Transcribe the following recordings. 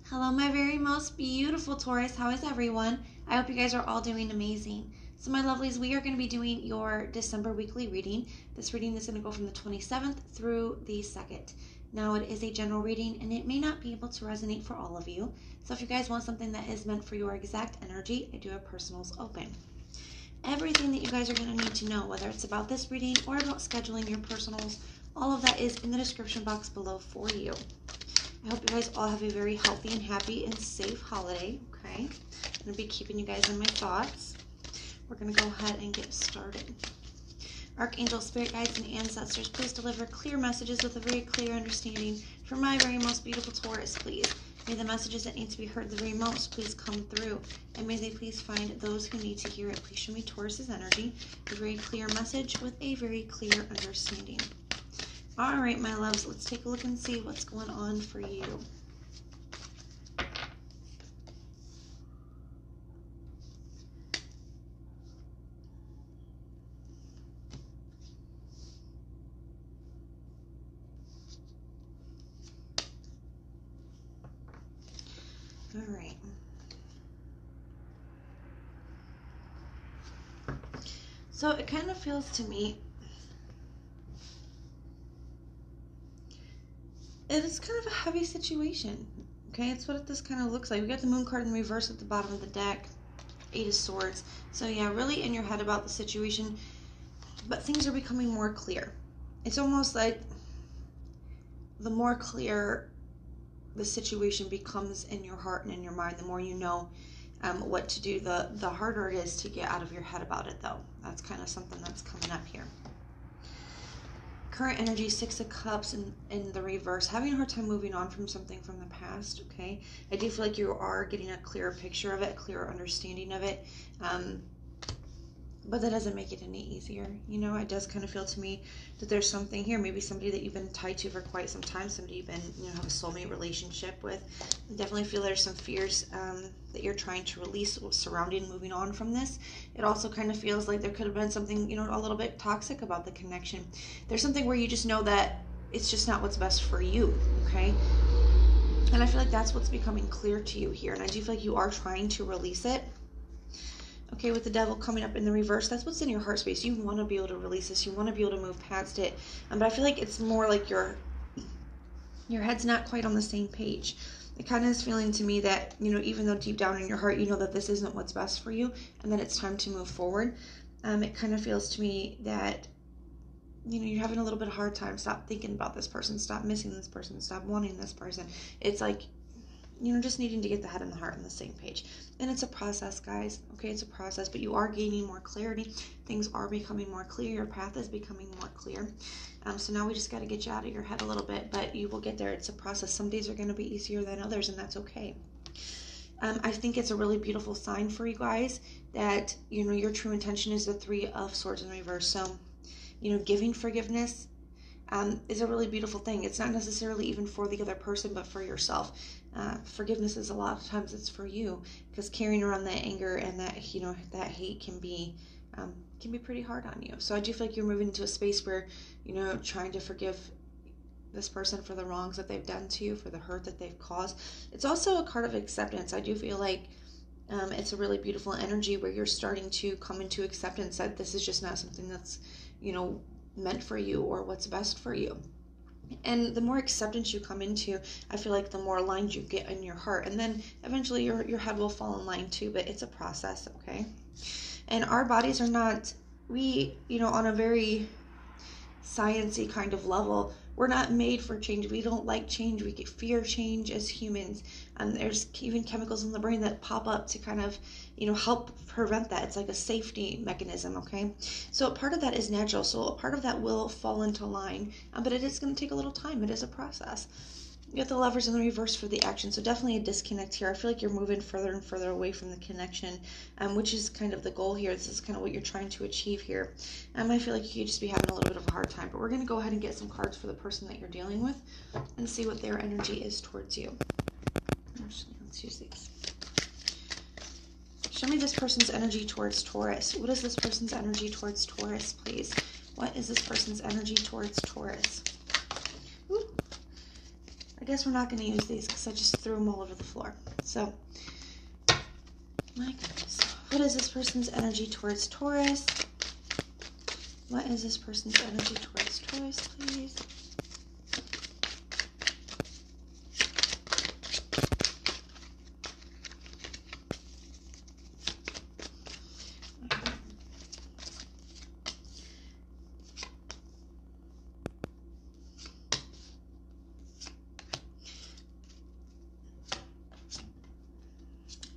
Hello, my very most beautiful Taurus. How is everyone? I hope you guys are all doing amazing. So my lovelies, we are going to be doing your December weekly reading. This reading is going to go from the 27th through the 2nd. Now, it is a general reading, and it may not be able to resonate for all of you. So if you guys want something that is meant for your exact energy, I do have personals open. Everything that you guys are going to need to know, whether it's about this reading or about scheduling your personals, all of that is in the description box below for you. I hope you guys all have a very healthy and happy and safe holiday, okay? I'm going to be keeping you guys in my thoughts. We're going to go ahead and get started. Archangel, spirit guides, and ancestors, please deliver clear messages with a very clear understanding for my very most beautiful Taurus, please. May the messages that need to be heard the very most please come through, and may they please find those who need to hear it. Please show me Taurus's energy, a very clear message with a very clear understanding. All right, my loves, let's take a look and see what's going on for you. All right. So it kind of feels to me it is kind of a heavy situation, okay? It's what this kind of looks like. We got the Moon card in reverse at the bottom of the deck, 8 of Swords. So yeah, really in your head about the situation, but things are becoming more clear. It's almost like the more clear the situation becomes in your heart and in your mind, the more you know what to do, the harder it is to get out of your head about it, though. That's kind of something that's coming up here. Current energy, 6 of Cups in the reverse, having a hard time moving on from something from the past, okay? I do feel like you are getting a clearer picture of it, a clearer understanding of it, but that doesn't make it any easier. You know, it does kind of feel to me that there's something here, maybe somebody that you've been tied to for quite some time, somebody you've been, you know, have a soulmate relationship with. I definitely feel there's some fears that you're trying to release surrounding moving on from this. It also kind of feels like there could have been something, you know, a little bit toxic about the connection. There's something where you just know that it's just not what's best for you, okay? And I feel like that's what's becoming clear to you here, and I do feel like you are trying to release it. Okay, with the Devil coming up in the reverse, that's what's in your heart space. You want to be able to release this. You want to be able to move past it. But I feel like it's more like your head's not quite on the same page. It kind of is feeling to me that, you know, even though deep down in your heart, you know that this isn't what's best for you and that it's time to move forward. It kind of feels to me that, you know, you're having a little bit of a hard time. Stop thinking about this person. Stop missing this person. Stop wanting this person. It's like, you know, just needing to get the head and the heart on the same page. And it's a process, guys. Okay, it's a process, but you are gaining more clarity. Things are becoming more clear. Your path is becoming more clear. So now we just got to get you out of your head a little bit, but you will get there. It's a process. Some days are going to be easier than others, and that's okay. I think it's a really beautiful sign for you guys that, you know, your true intention is the 3 of Swords in reverse. So, you know, giving forgiveness is a really beautiful thing. It's not necessarily even for the other person, but for yourself. Forgiveness is a lot of times it's for you, because carrying around that anger and that, you know, that hate can be pretty hard on you. So I do feel like you're moving into a space where, you know, trying to forgive this person for the wrongs that they've done to you, for the hurt that they've caused. It's also a card of acceptance. I do feel like it's a really beautiful energy where you're starting to come into acceptance that this is just not something that's, you know, meant for you or what's best for you. And the more acceptance you come into, I feel like the more aligned you get in your heart, and then eventually your head will fall in line too, but it's a process, okay? And our bodies are not, we, you know, on a very science-y kind of level, we're not made for change. We don't like change. We fear change as humans. And there's even chemicals in the brain that pop up to kind of, you know, help prevent that. It's like a safety mechanism, okay? So a part of that is natural. So a part of that will fall into line, but it is going to take a little time. It is a process. You got the Lovers in the reverse for the action, so definitely a disconnect here. I feel like you're moving further and further away from the connection, which is kind of the goal here. This is kind of what you're trying to achieve here. I feel like you could just be having a little bit of a hard time, but we're going to go ahead and get some cards for the person that you're dealing with and see what their energy is towards you. Actually, let's use these. Show me this person's energy towards Taurus. What is this person's energy towards Taurus, please? What is this person's energy towards Taurus? Ooh. guess we're not going to use these because I just threw them all over the floor. So, my goodness. What is this person's energy towards Taurus? What is this person's energy towards Taurus, please?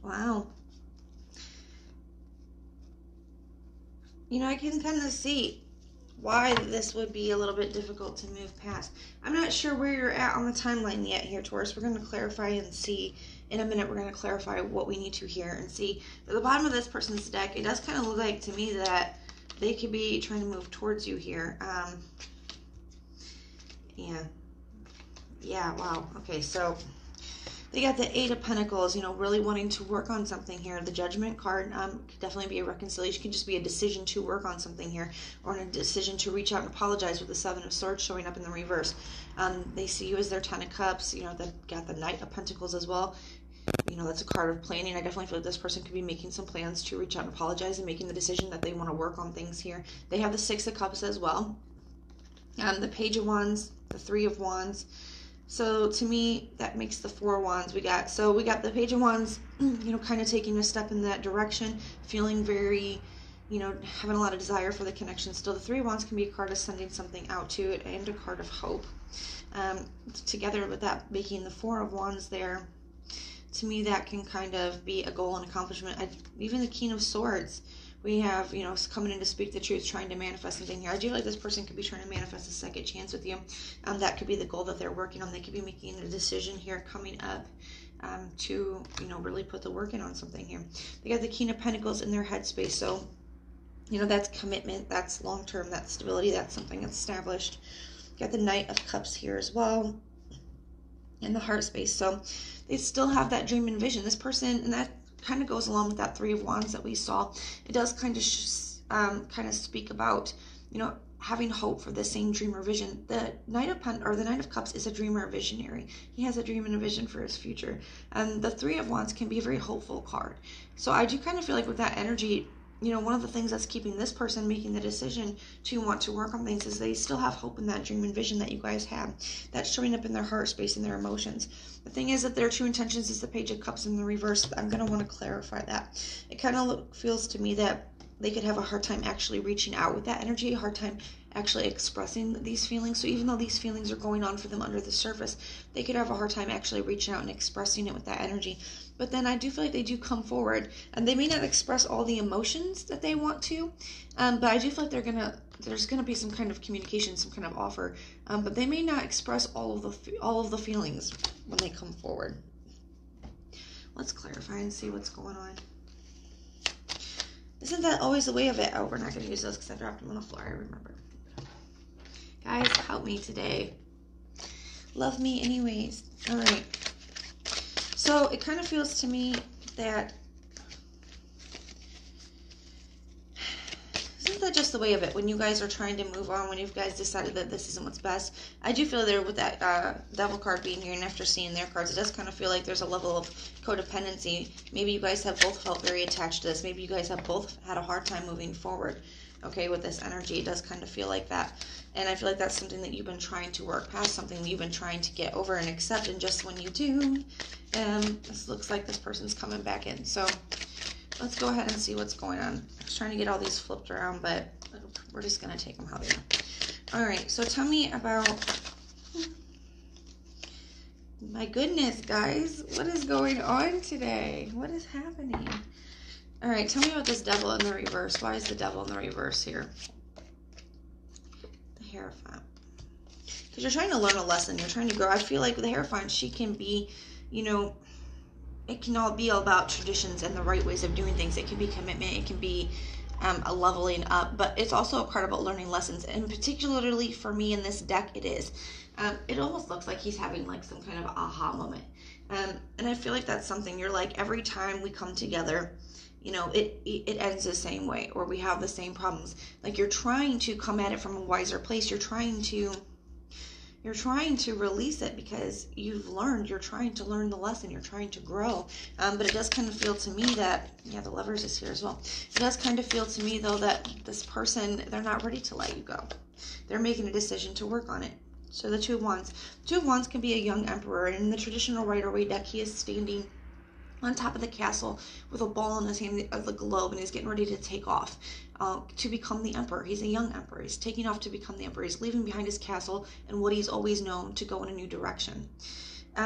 Wow. You know, I can kind of see why this would be a little bit difficult to move past. I'm not sure where you're at on the timeline yet here, Taurus. We're going to clarify and see. In a minute, we're going to clarify what we need to hear and see. At the bottom of this person's deck, it does kind of look like to me that they could be trying to move towards you here. Yeah, wow. Okay, so they got the Eight of Pentacles, you know, really wanting to work on something here. The Judgment card could definitely be a reconciliation. Could just be a decision to work on something here, or a decision to reach out and apologize, with the Seven of Swords showing up in the reverse. They see you as their Ten of Cups. You know, they've got the Knight of Pentacles as well. You know, that's a card of planning. I definitely feel like this person could be making some plans to reach out and apologize and making the decision that they want to work on things here. They have the Six of Cups as well. The Page of Wands, the Three of Wands. So to me, that makes the Four of Wands. We got the Page of Wands, you know, kind of taking a step in that direction, feeling very, you know, having a lot of desire for the connection. Still, the Three of Wands can be a card of sending something out to it, and a card of hope. Together with that, making the Four of Wands there, to me, that can kind of be a goal and accomplishment. Even the King of Swords, we have, you know, coming in to speak the truth, trying to manifest something here. I do feel like this person could be trying to manifest a second chance with you. That could be the goal that they're working on. They could be making a decision here coming up to, you know, really put the work in on something here. They got the King of Pentacles in their headspace. So, you know, that's commitment, that's long-term, that's stability, that's something that's established. Got the Knight of Cups here as well in the heart space. So they still have that dream and vision. This person, and that kind of goes along with that Three of Wands that we saw. It does kind of speak about, you know, having hope for the same dream or vision. The Knight of Cups is a dreamer, a visionary. He has a dream and a vision for his future. And the Three of Wands can be a very hopeful card. So I do kind of feel like with that energy, you know, one of the things that's keeping this person making the decision to want to work on things is they still have hope in that dream and vision that you guys have. That's showing up in their heart space and their emotions. The thing is that their true intentions is the Page of Cups in the reverse. I'm going to want to clarify that. It kind of feels to me that they could have a hard time actually reaching out with that energy, a hard time actually expressing these feelings. So even though these feelings are going on for them under the surface, they could have a hard time actually reaching out and expressing it with that energy. But then I do feel like they do come forward, and they may not express all the emotions that they want to, but I do feel like there's gonna be some kind of communication, some kind of offer, but they may not express all of the feelings when they come forward. Let's clarify and see what's going on. Isn't that always the way of it? Oh, we're not gonna use those because I dropped them on the floor. I remember. Guys, help me today. Love me anyways. All right. So it kind of feels to me that, isn't that just the way of it when you guys are trying to move on, when you guys decided that this isn't what's best? I do feel there with that Devil card being here, and after seeing their cards, it does kind of feel like there's a level of codependency. Maybe you guys have both felt very attached to this. Maybe you guys have both had a hard time moving forward. Okay, with this energy, it does kind of feel like that. And I feel like that's something that you've been trying to work past, something that you've been trying to get over and accept. And just when you do, this looks like this person's coming back in. So let's go ahead and see what's going on. I was trying to get all these flipped around, but we're just going to take them how they are. All right, so tell me about, my goodness, guys, what is going on today? What is happening? All right, tell me about this Devil in the reverse. Why is the Devil in the reverse here? The Hierophant. Because you're trying to learn a lesson. You're trying to grow. I feel like with the Hierophant, she can be, you know, it can all be all about traditions and the right ways of doing things. It can be commitment. It can be a leveling up. But it's also a card about learning lessons. And particularly for me in this deck, it is. It almost looks like he's having like some kind of aha moment. And I feel like that's something you're like, every time we come together, you know, it ends the same way, or we have the same problems. Like, you're trying to come at it from a wiser place. You're trying to, You're trying to release it because you've learned. You're trying to learn the lesson. You're trying to grow. But it does kind of feel to me that, yeah, the Lovers is here as well. It does kind of feel to me, though, that this person, they're not ready to let you go. They're making a decision to work on it. So the Two of Wands. Two of Wands can be a young emperor. And in the traditional Rider-Waite deck, he is standing on top of the castle with a ball in his hand of the globe, and he's getting ready to take off to become the emperor. He's a young emperor. He's taking off to become the emperor. He's leaving behind his castle and what he's always known to go in a new direction.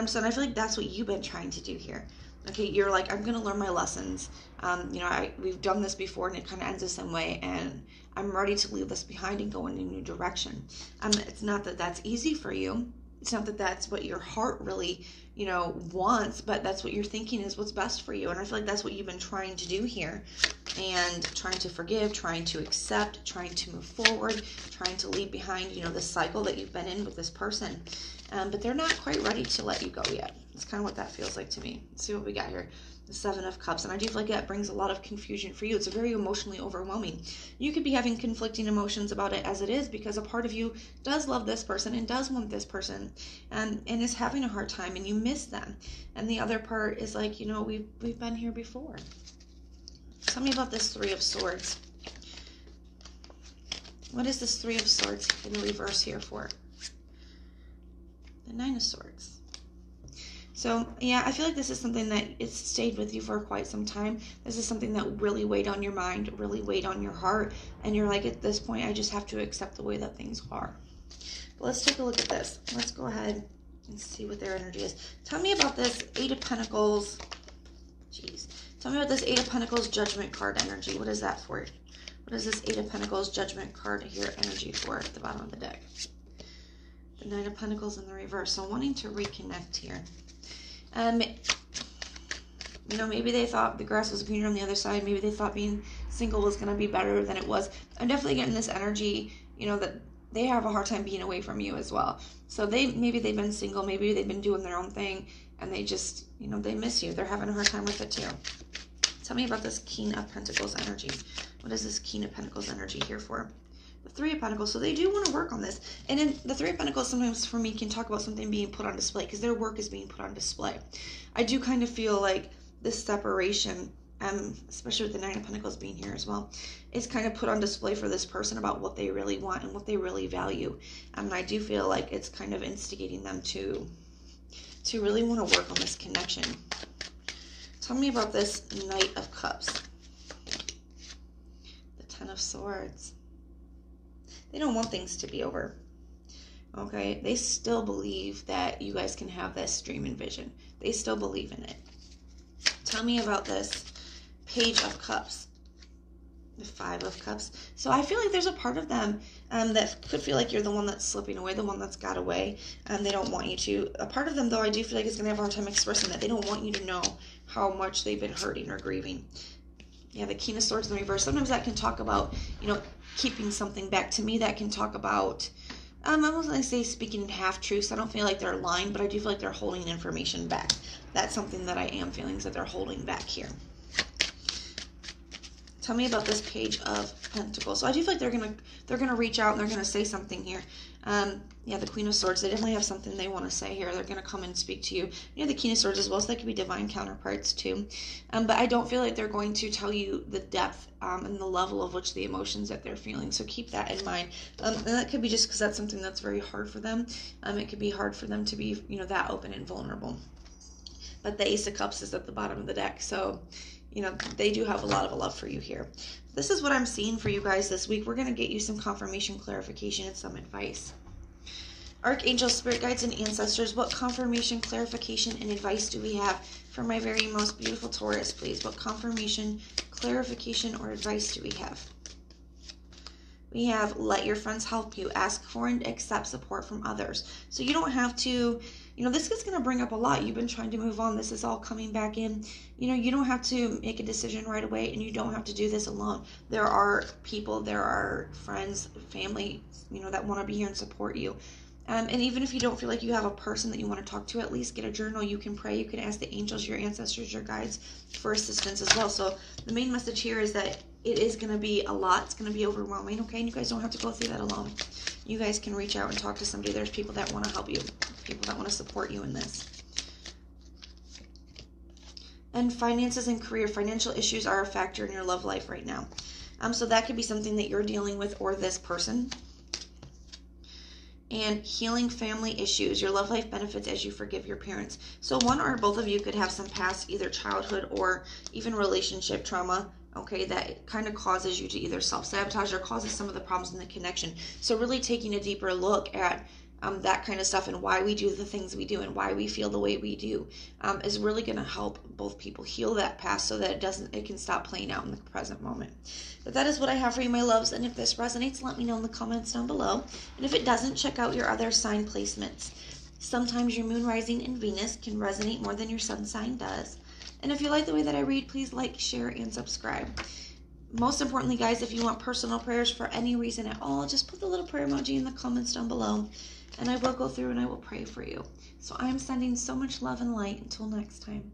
So and I feel like that's what you've been trying to do here. Okay, you're like, I'm going to learn my lessons. You know, we've done this before, and it kind of ends the same way, and I'm ready to leave this behind and go in a new direction. It's not that that's easy for you. It's not that that's what your heart really, you know, wants, but that's what you're thinking is what's best for you. And I feel like that's what you've been trying to do here, and trying to forgive, trying to accept, trying to move forward, trying to leave behind, you know, the cycle that you've been in with this person. But they're not quite ready to let you go yet. That's kind of what that feels like to me. Let's see what we got here. The Seven of Cups. And I do feel like that brings a lot of confusion for you. It's very emotionally overwhelming. You could be having conflicting emotions about it as it is, because a part of you does love this person and does want this person, and is having a hard time, and you miss them. And the other part is like, you know, we've been here before. Tell me about this Three of Swords. What is this Three of Swords in the reverse here for? The Nine of Swords. So, yeah, I feel like this is something that it's stayed with you for quite some time. This is something that really weighed on your mind, really weighed on your heart. And you're like, at this point, I just have to accept the way that things are. But let's take a look at this. Let's go ahead and see what their energy is. Tell me about this Eight of Pentacles. Jeez. Tell me about this Eight of Pentacles Judgment card energy. What is that for? What is this Eight of Pentacles Judgment card here energy for at the bottom of the deck? The Nine of Pentacles in the reverse. So wanting to reconnect here. You know, maybe they thought the grass was greener on the other side. Maybe they thought being single was going to be better than it was. I'm definitely getting this energy, you know, that they have a hard time being away from you as well. So maybe they've been single. Maybe they've been doing their own thing, and they just, you know, they miss you. They're having a hard time with it too. Tell me about this King of Pentacles energy. What is this King of Pentacles energy here for? The Three of Pentacles. So they do want to work on this. And in the Three of Pentacles, sometimes for me, can talk about something being put on display, because their work is being put on display. I do kind of feel like this separation, especially with the Nine of Pentacles being here as well, is kind of put on display for this person about what they really want and what they really value. And I do feel like it's kind of instigating them to really want to work on this connection. Tell me about this Knight of Cups. The Ten of Swords. They don't want things to be over. Okay? They still believe that you guys can have this dream and vision. They still believe in it. Tell me about this Page of Cups. The Five of Cups. So I feel like there's a part of them that could feel like you're the one that's slipping away, the one that's got away, and they don't want you to. A part of them, though, I do feel like is going to have a hard time expressing that. They don't want you to know how much they've been hurting or grieving. Yeah, the King of Swords in the reverse. Sometimes that can talk about, you know, keeping something back. To me, that can talk about, I was going to say speaking in half-truths. I don't feel like they're lying, but I do feel like they're holding information back. That's something that I am feeling, is that they're holding back here. Tell me about this Page of Pentacles. So I do feel like they're gonna reach out and they're gonna say something here. Yeah, the Queen of Swords. They definitely have something they want to say here. They're gonna come and speak to you. You know, the King of Swords as well. So they could be divine counterparts too. But I don't feel like they're going to tell you the depth and the level of which the emotions that they're feeling. So keep that in mind. And that could be just because that's something that's very hard for them. It could be hard for them to be, you know, that open and vulnerable. But the Ace of Cups is at the bottom of the deck. So, you know, they do have a lot of love for you here. This is what I'm seeing for you guys this week. We're going to get you some confirmation, clarification, and some advice. Archangel, Spirit Guides, and Ancestors, what confirmation, clarification, and advice do we have for my very most beautiful Taurus, please? What confirmation, clarification, or advice do we have? We have, let your friends help you. Ask for and accept support from others. So you don't have to, you know, this is going to bring up a lot. You've been trying to move on. This is all coming back in. You know, you don't have to make a decision right away, and you don't have to do this alone. There are people, there are friends, family, you know, that want to be here and support you. And even if you don't feel like you have a person that you want to talk to, at least get a journal. You can pray. You can ask the angels, your ancestors, your guides for assistance as well. So the main message here is that it is going to be a lot. It's going to be overwhelming, okay? And you guys don't have to go through that alone. you guys can reach out and talk to somebody. There's people that want to help you, people that want to support you in this. And finances and career, financial issues are a factor in your love life right now. So that could be something that you're dealing with, or this person. And healing family issues. Your love life benefits as you forgive your parents. So one or both of you could have some past, either childhood or even relationship trauma, okay, that kind of causes you to either self-sabotage or causes some of the problems in the connection. So really taking a deeper look at that kind of stuff and why we do the things we do and why we feel the way we do is really going to help both people heal that past so that it can stop playing out in the present moment. But that is what I have for you, my loves. And if this resonates, let me know in the comments down below. And if it doesn't, check out your other sign placements. Sometimes your moon, rising, and Venus can resonate more than your sun sign does. And if you like the way that I read, please like, share, and subscribe. Most importantly, guys, if you want personal prayers for any reason at all, just put the little prayer emoji in the comments down below, and I will go through and I will pray for you. So I am sending so much love and light. Until next time.